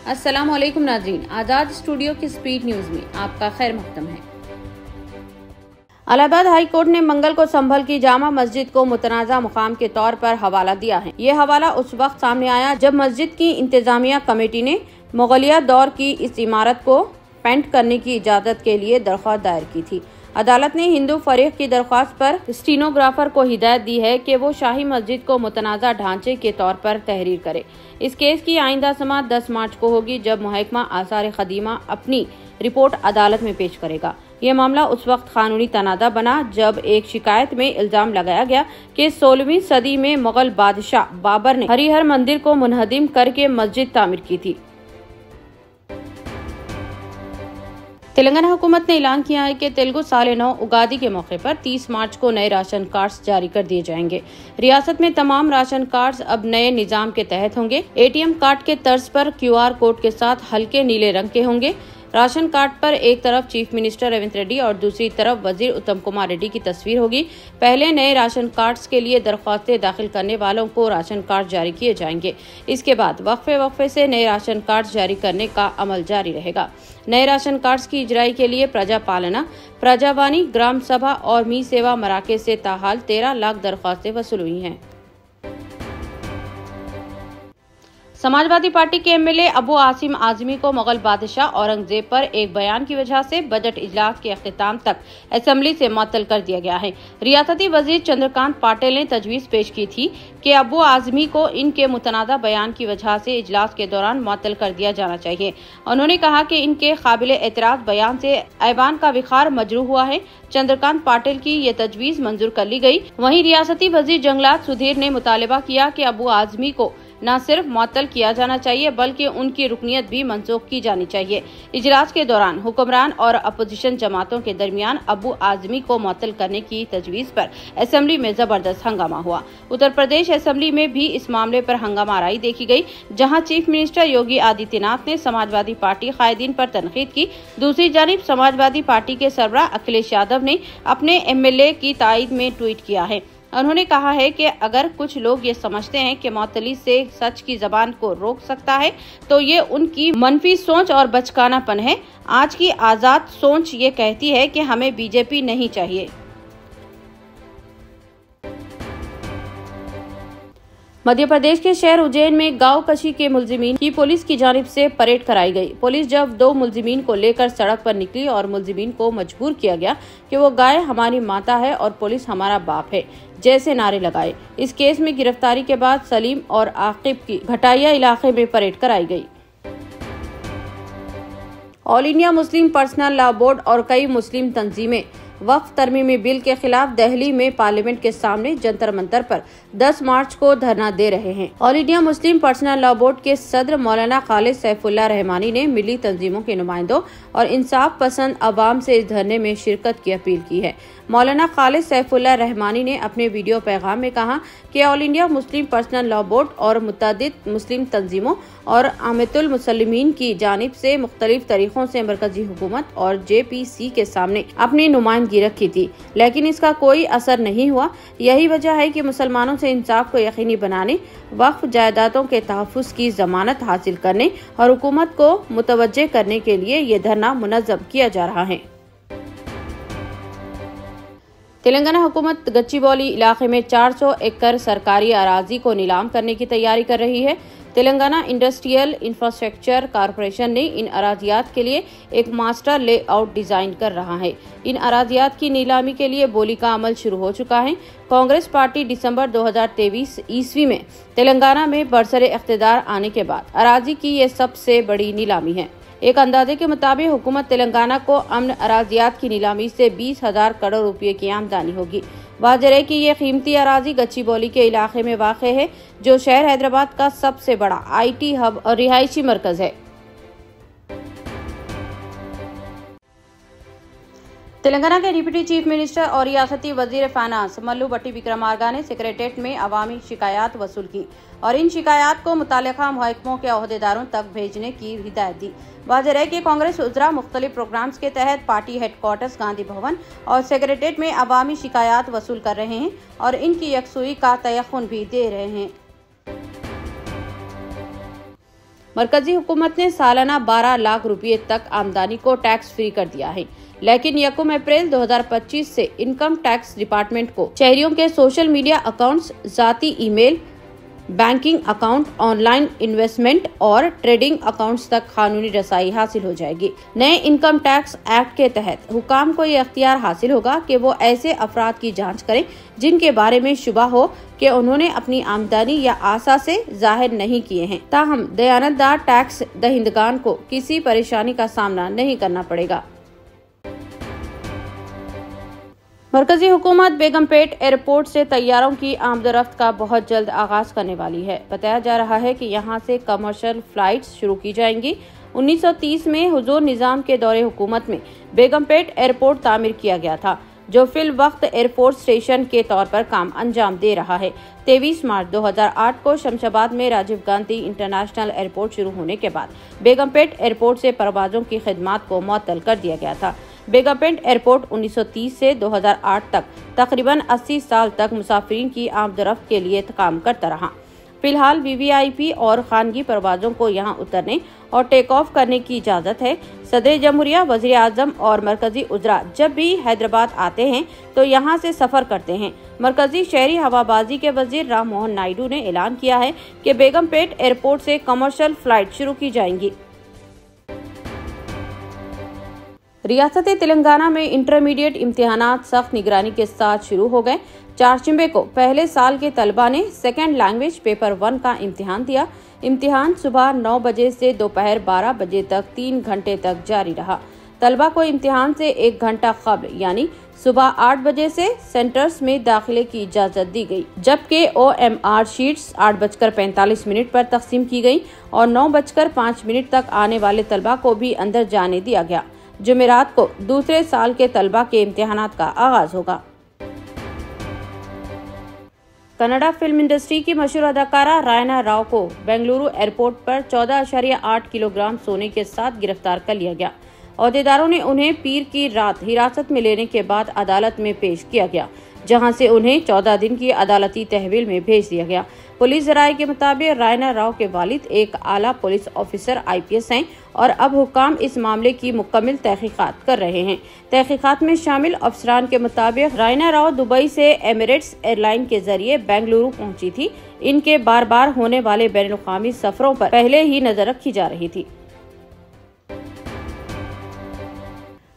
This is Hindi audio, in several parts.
अस्सलाम वालेकुम नाज़रीन, आज़ाद स्टूडियो की स्पीड न्यूज़ में आपका खैर मक़दम है। इलाहाबाद हाई कोर्ट ने मंगल को संभल की जामा मस्जिद को मुतनाज़ा मुकाम के तौर पर हवाला दिया है। ये हवाला उस वक्त सामने आया जब मस्जिद की इंतजामिया कमेटी ने मुगलिया दौर की इस इमारत को पेंट करने की इजाज़त के लिए दरख्वास्त दायर की थी। अदालत ने हिंदू फरीक की दरख्वास्त पर स्टीनोग्राफर को हिदायत दी है कि वो शाही मस्जिद को मुतनाज़ा ढांचे के तौर पर तहरीर करे। इस केस की आइंदा समाअत 10 मार्च को होगी, जब महकमा आसार क़दीमा अपनी रिपोर्ट अदालत में पेश करेगा। ये मामला उस वक्त कानूनी तनाज़ा बना जब एक शिकायत में इल्जाम लगाया गया कि 16वीं सदी में मुगल बादशाह बाबर ने हरिहर मंदिर को मुनहदिम करके मस्जिद तामीर की थी। तेलंगाना हुकूमत ने ऐलान किया है कि तेलुगु साल नौ उगादी के मौके पर 30 मार्च को नए राशन कार्ड्स जारी कर दिए जाएंगे। रियासत में तमाम राशन कार्ड्स अब नए निजाम के तहत होंगे। एटीएम कार्ड के तर्ज पर QR कोड के साथ हल्के नीले रंग के होंगे। राशन कार्ड पर एक तरफ चीफ मिनिस्टर रेवंत रेड्डी और दूसरी तरफ वजीर उत्तम कुमार रेड्डी की तस्वीर होगी। पहले नए राशन कार्ड्स के लिए दरख्वास्तें दाखिल करने वालों को राशन कार्ड जारी किए जाएंगे। इसके बाद वक्फे से नए राशन कार्ड जारी करने का अमल जारी रहेगा। नए राशन कार्ड्स की इजराई के लिए प्रजा पालना, प्रजावानी, ग्राम सभा और मी सेवा मराकज से ताहाल 13 लाख दरख्वास्तें वसूल हुई हैं। समाजवादी पार्टी के MLA अबू आसिम आजमी को मुगल बादशाह औरंगजेब पर एक बयान की वजह से बजट इजलास के अख्तिताम तक असेंबली से मुअत्तल कर दिया गया है। रियासती वजीर चंद्रकांत पाटिल ने तजवीज़ पेश की थी कि अबू आजमी को इनके मुतनाज़ा बयान की वजह से इजलास के दौरान मुअत्तल कर दिया जाना चाहिए। उन्होंने कहा कि इनके काबिल एतराज़ बयान से ऐवान का विखार मजरू हुआ है। चंद्रकांत पाटिल की ये तजवीज़ मंजूर कर ली गई। वहीं रियासती वजीर जंगलात सुधीर ने मुतालबा किया कि अबू आजमी को न सिर्फ मुअत्तल किया जाना चाहिए बल्कि उनकी रुकनियत भी मनसूख की जानी चाहिए। इजलास के दौरान हुक्मरान और अपोजिशन जमातों के दरमियान अबू आजमी को मुअत्तल करने की तजवीज़ पर असेंबली में जबरदस्त हंगामा हुआ। उत्तर प्रदेश असेंबली में भी इस मामले पर हंगामा आराई देखी गई, जहां चीफ मिनिस्टर योगी आदित्यनाथ ने समाजवादी पार्टी कायदीन पर तनकीद की। दूसरी जानिब समाजवादी पार्टी के सरबराह अखिलेश यादव ने अपने MLA की तायद में ट्वीट किया है। उन्होंने कहा है कि अगर कुछ लोग ये समझते हैं कि मुअत्तली से सच की जबान को रोक सकता है तो ये उनकी मनफी सोच और बचकानापन है। आज की आज़ाद सोच ये कहती है कि हमें BJP नहीं चाहिए। मध्य प्रदेश के शहर उज्जैन में गांव कशी के मुलजिमीन की पुलिस की जानिब से परेड कराई गई। पुलिस जब 2 मुलजिमीन को लेकर सड़क पर निकली और मुलजिमीन को मजबूर किया गया कि वो गाय हमारी माता है और पुलिस हमारा बाप है जैसे नारे लगाए। इस केस में गिरफ्तारी के बाद सलीम और आकिब की घटाइया इलाके में परेड कराई गई। All India Muslim personal law board और कई मुस्लिम तंजीमें वक्फ तरमीमी बिल के खिलाफ दिल्ली में पार्लियामेंट के सामने जंतर मंतर पर 10 मार्च को धरना दे रहे हैं। All India Muslim personal law board के सदर मौलाना खालिद सैफुल्लाह रहमानी ने मिली तंजीमों के नुमाइंदों और इंसाफ पसंद अवाम से इस धरने में शिरकत की अपील की है। मौलाना खालिद सैफुल्लाह रहमानी ने अपने वीडियो पैगाम में कहा कि all India Muslim personal law board और मुतअद्दिद मुस्लिम तंजीमों और आमतुल मुसल्लिमीन की जानिब से मुख्तलिफ तरीकों से मरकजी हुकूमत और JPC के सामने अपनी नुमाइंदगी रखी थी, लेकिन इसका कोई असर नहीं हुआ। यही वजह है कि मुसलमानों से इंसाफ को यकीनी बनाने, वक्फ जायदादों के तहफ़्फ़ुज़ की जमानत हासिल करने और हुकूमत को मुतवज्जे करने के लिए ये धरना मुनज़्ज़म किया जा रहा है। तेलंगाना हुकूमत गच्चीबौली इलाके में 400 एकड़ सरकारी अराजी को नीलाम करने की तैयारी कर रही है। तेलंगाना इंडस्ट्रियल इंफ्रास्ट्रक्चर कॉरपोरेशन ने इन अराजियात के लिए एक मास्टर लेआउट डिजाइन कर रहा है। इन अराजियात की नीलामी के लिए बोली का अमल शुरू हो चुका है। कांग्रेस पार्टी दिसंबर 2023 ईस्वी में तेलंगाना में बरसरे इख्तिदार आने के बाद अराजी की ये सबसे बड़ी नीलामी है। एक अंदाजे के मुताबिक हुकूमत तेलंगाना को अमन अराजियात की नीलामी से 20,000 करोड़ रुपये की आमदनी होगी। वाज़ेह है कि ये कीमती अराजी गच्चीबौली के इलाके में वाक़े है, जो शहर हैदराबाद का सबसे बड़ा IT हब और रिहायशी मरकज है। तेलंगाना के डिप्टी चीफ मिनिस्टर और रियासती वजीर फाइनेंस मल्लू भट्टी विक्रमार्का ने सेक्रेटेरिएट में अवामी शिकायत वसूल की और इन शिकायत को मुताल्लिका महकमों के अहदेदारों तक भेजने की हिदायत दी। वाज़ेह है कि कांग्रेस उज़रा मुख्तलिफ प्रोग्राम्स के तहत पार्टी हेडक्वार्टर्स गांधी भवन और सेक्रेटेरिएट में अवामी शिकायत वसूल कर रहे हैं और इनकी यकसुई का तयक़ुन भी दे रहे हैं। मरकजी हुकूमत ने सालाना 12 लाख रुपये तक आमदनी को टैक्स फ्री कर दिया है, लेकिन 1 अप्रैल 2025 से इनकम टैक्स डिपार्टमेंट को शहरियों के सोशल मीडिया अकाउंट्स, जाती email, banking account, online investment और ट्रेडिंग अकाउंट्स तक कानूनी रसाई हासिल हो जाएगी। नए इनकम टैक्स एक्ट के तहत हुकाम को ये अख्तियार हासिल होगा कि वो ऐसे अफराद की जांच करें जिनके बारे में शुबा हो कि उन्होंने अपनी आमदनी या आसा से जाहिर नहीं किए हैं। ताहम दयानतदार टैक्स दहिंदगान को किसी परेशानी का सामना नहीं करना पड़ेगा। मरकजी हुकूमत बेगमपेट एयरपोर्ट से तैयारों की आमदरफ्त का बहुत जल्द आगाज करने वाली है। बताया जा रहा है कि यहां से कमर्शियल फ्लाइट्स शुरू की जाएंगी। 1930 में हुजूर निजाम के दौरे हुकूमत में बेगमपेट एयरपोर्ट तामीर किया गया था, जो फिल वक्त एयरपोर्ट स्टेशन के तौर पर काम अंजाम दे रहा है। 23 मार्च 2008 को शमशाबाद में राजीव गांधी इंटरनेशनल एयरपोर्ट शुरू होने के बाद बेगमपेट एयरपोर्ट से परवाजों की खिदमत को मुअत्तल कर दिया गया था। बेगमपेट एयरपोर्ट 1930 से 2008 तक तकरीबन 80 साल तक मुसाफिरीन की आमदरफ्त के लिए काम करता रहा। फिलहाल वीवीआईपी और खानगी परवाजों को यहां उतरने और टेक ऑफ करने की इजाजत है। सदर जमहूरिया, वजीर आजम और मरकजी उजरा जब भी हैदराबाद आते हैं तो यहां से सफर करते हैं। मरकजी शहरी हवाबाजी के वजीर राम मोहन नायडू ने ऐलान किया है कि बेगमपेट एयरपोर्ट से कमर्शियल फ्लाइट शुरू की जाएंगी। रियासत तेलंगाना में इंटरमीडिएट इम्तिहानात सख्त निगरानी के साथ शुरू हो गए। 4 चिंबे को पहले साल के तलबा ने सेकेंड लैंग्वेज पेपर 1 का इम्तिहान दिया। इम्तिहान सुबह 9 बजे से दोपहर 12 बजे तक 3 घंटे तक जारी रहा। तलबा को इम्तिहान से 1 घंटा कब्ल यानी सुबह 8 बजे से सेंटर्स में दाखिले की इजाजत दी गई, जबकि OMR शीट्स 8:45 पर तकसीम की गई और 9:05 तक आने वाले तलबा को भी अंदर जाने दिया गया। जुमेरात को दूसरे साल के तलबा के इम्तिहानात का आगाज होगा। कन्नड़ा फिल्म इंडस्ट्री की मशहूर अदाकारा रायना राव को बेंगलुरु एयरपोर्ट पर 14.8 किलोग्राम सोने के साथ गिरफ्तार कर लिया गया। अहदेदारों ने उन्हें पीर की रात हिरासत में लेने के बाद अदालत में पेश किया गया, जहां से उन्हें 14 दिन की अदालती तहवील में भेज दिया गया। पुलिस जराये के मुताबिक रायना राव के वालिद एक आला पुलिस ऑफिसर IPS हैं और अब हुकाम इस मामले की मुकम्मल तहकीकात कर रहे हैं। तहकीकात में शामिल अफसरान के मुताबिक रायना राव दुबई से एमिरेट्स एयरलाइन के जरिए बेंगलुरु पहुंची थी। इनके बार बार होने वाले बैनुल-अक़वामी सफरों पर पहले ही नजर रखी जा रही थी।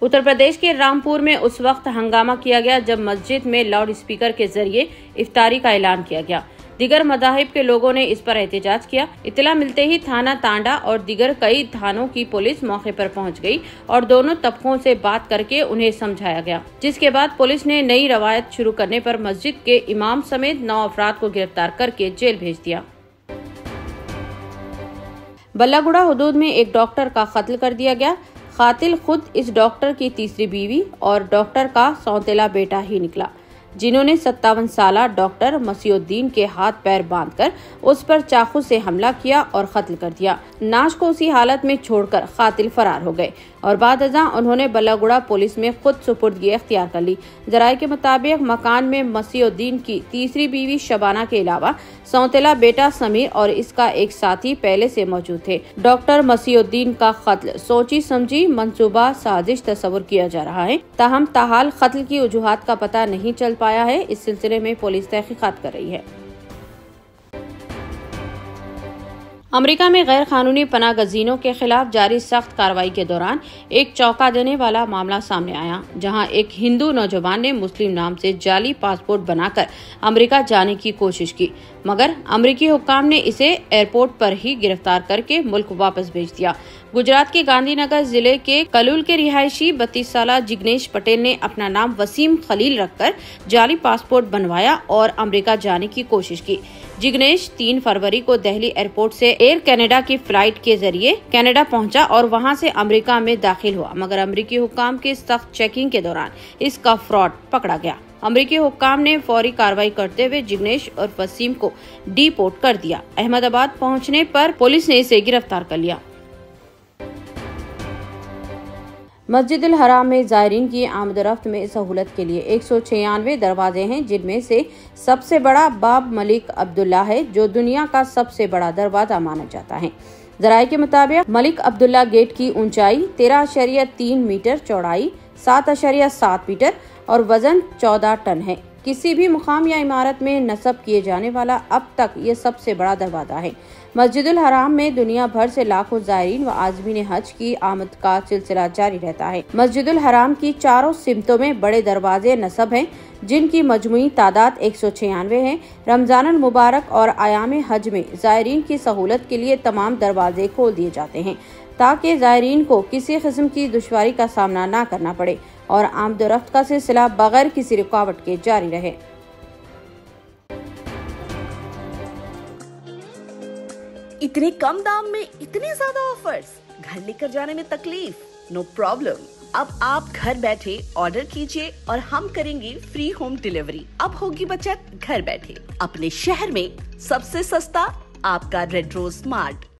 उत्तर प्रदेश के रामपुर में उस वक्त हंगामा किया गया जब मस्जिद में लाउड स्पीकर के जरिए इफ्तारी का ऐलान किया गया। दिगर मज़ाहिब के लोगों ने इस पर एहतजाज किया। इत्तला मिलते ही थाना तांडा और दिगर कई थानों की पुलिस मौके पर पहुंच गई और दोनों तबकों से बात करके उन्हें समझाया गया, जिसके बाद पुलिस ने नई रवायत शुरू करने पर मस्जिद के इमाम समेत 9 अफराद को गिरफ्तार करके जेल भेज दिया। बल्लागुड़ा हुदूद में एक डॉक्टर का कत्ल कर दिया गया। कातिल खुद इस डॉक्टर की तीसरी बीवी और डॉक्टर का सौतेला बेटा ही निकला, जिन्होंने 57 साला डॉक्टर मसीउद्दीन के हाथ पैर बांधकर उस पर चाकू से हमला किया और कत्ल कर दिया। नाश को उसी हालत में छोड़कर कातिल फरार हो गए और बाद अज़ां उन्होंने बल्लागुड़ा पुलिस में खुद सुपुर्दगी अख्तियार कर ली। जराये के मुताबिक मकान में मसीउद्दीन की तीसरी बीवी शबाना के अलावा सौतेला बेटा समीर और इसका एक साथी पहले से मौजूद थे। डॉक्टर मसीउद्दीन का कत्ल सोची समझी मंसूबा साजिश तस्वुर किया जा रहा है। ताहम ताहाल कत्ल की वजूहात का पता नहीं चल पाया है। इस सिलसिले में पुलिस तहकीकात कर रही है। अमेरिका में गैर कानूनी पनाह गजीनों के खिलाफ जारी सख्त कार्रवाई के दौरान एक चौंका देने वाला मामला सामने आया, जहां एक हिंदू नौजवान ने मुस्लिम नाम से जाली पासपोर्ट बनाकर अमेरिका जाने की कोशिश की, मगर अमेरिकी हुक्काम ने इसे एयरपोर्ट पर ही गिरफ्तार करके मुल्क वापस भेज दिया। गुजरात के गांधीनगर जिले के कलूल के रिहायशी 32 साला जिग्नेश पटेल ने अपना नाम वसीम खलील रखकर जाली पासपोर्ट बनवाया और अमेरिका जाने की कोशिश की। जिग्नेश 3 फरवरी को दिल्ली एयरपोर्ट से एयर कनाडा की फ्लाइट के जरिए कनाडा पहुंचा और वहां से अमेरिका में दाखिल हुआ, मगर अमेरिकी हुक्काम की सख्त चेकिंग के दौरान इसका फ्रॉड पकड़ा गया। अमेरिकी हुक्काम ने फौरी कार्रवाई करते हुए जिग्नेश और वसीम को डिपोर्ट कर दिया। अहमदाबाद पहुंचने पर पुलिस ने इसे गिरफ्तार कर लिया। मस्जिदुल हराम में ज़ायरीन की आमदरफ्त में सहूलत के लिए 196 दरवाजे हैं, जिनमें से सबसे बड़ा बाब मलिक अब्दुल्ला है, जो दुनिया का सबसे बड़ा दरवाजा माना जाता है। जराये के मुताबिक मलिक अब्दुल्ला गेट की ऊंचाई 13.3 मीटर, चौड़ाई 7.7 मीटर और वजन 14 टन है। किसी भी मुकाम या इमारत में नस्ब किए जाने वाला अब तक ये सबसे बड़ा दरवाजा है। मस्जिदुल हराम में दुनिया भर से लाखों ज़ायरीन व आज़मीन हज की आमद का सिलसिला जारी रहता है। मस्जिदुल हराम की चारों सिमतों में बड़े दरवाजे नस्ब हैं, जिनकी मजमुई तादाद 196 है। रमजानुल मुबारक और आयाम हज में ज़ायरीन की सहूलत के लिए तमाम दरवाजे खोल दिए जाते हैं, ताकि ज़ायरीन को किसी किस्म की दुश्वारी का सामना न करना पड़े और आमदोरफ्त का सिलसिला बगैर किसी रुकावट के जारी रहे। इतने कम दाम में इतने ज्यादा ऑफर्स, घर लेकर जाने में तकलीफ? No problem. अब आप घर बैठे ऑर्डर कीजिए और हम करेंगे फ्री होम डिलीवरी। अब होगी बचत घर बैठे। अपने शहर में सबसे सस्ता आपका रेड रोज स्मार्ट।